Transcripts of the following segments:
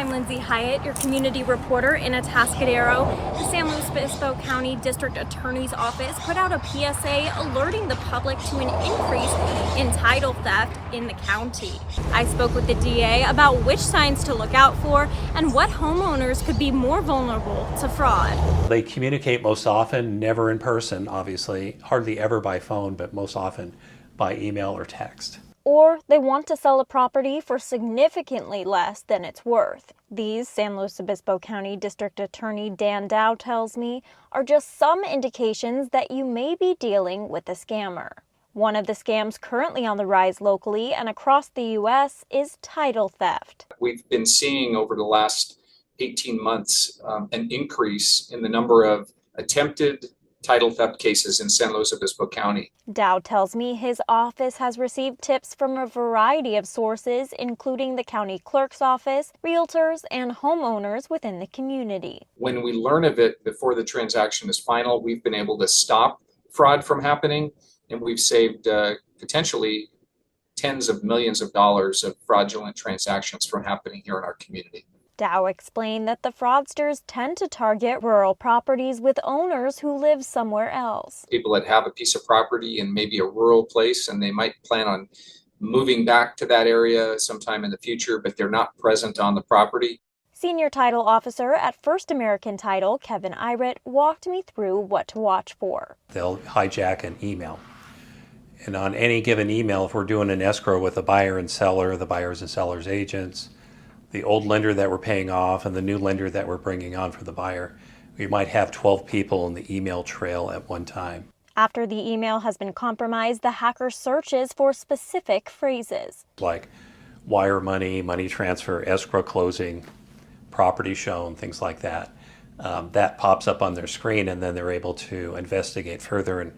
I'm Lindsay Hyatt, your community reporter in Atascadero. The San Luis Obispo County District Attorney's Office put out a PSA alerting the public to an increase in title theft in the county. I spoke with the DA about which signs to look out for and what homeowners could be more vulnerable to fraud. They communicate most often, never in person, obviously, hardly ever by phone, but most often by email or text. Or they want to sell a property for significantly less than it's worth. These, San Luis Obispo County District Attorney Dan Dow tells me, are just some indications that you may be dealing with a scammer. One of the scams currently on the rise locally and across the U.S. is title theft. We've been seeing over the last 18 months an increase in the number of attempted title theft cases in San Luis Obispo County. Dow tells me his office has received tips from a variety of sources, including the county clerk's office, realtors, and homeowners within the community. When we learn of it before the transaction is final, we've been able to stop fraud from happening, and we've saved potentially tens of millions of dollars of fraudulent transactions from happening here in our community. Dow explained that the fraudsters tend to target rural properties with owners who live somewhere else. People that have a piece of property in maybe a rural place, and they might plan on moving back to that area sometime in the future, but they're not present on the property. Senior title officer at First American Title, Kevin Irett, walked me through what to watch for. They'll hijack an email. And on any given email, if we're doing an escrow with the buyer and seller, the buyers and sellers agents, the old lender that we're paying off and the new lender that we're bringing on for the buyer, we might have 12 people in the email trail at one time. After the email has been compromised, the hacker searches for specific phrases. Like wire money, money transfer, escrow closing, property shown, things like that. That pops up on their screen, and then they're able to investigate further and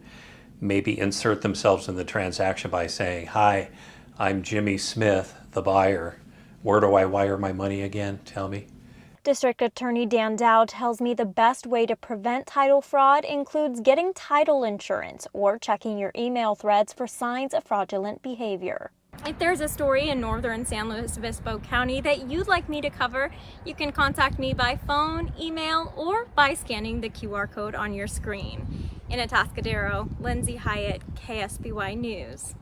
maybe insert themselves in the transaction by saying, "Hi, I'm Jimmy Smith, the buyer. Where do I wire my money again? Tell me." District Attorney Dan Dow tells me the best way to prevent title fraud includes getting title insurance or checking your email threads for signs of fraudulent behavior. If there's a story in northern San Luis Obispo County that you'd like me to cover, you can contact me by phone, email, or by scanning the QR code on your screen. In Atascadero, Lindsay Hyatt, KSBY News.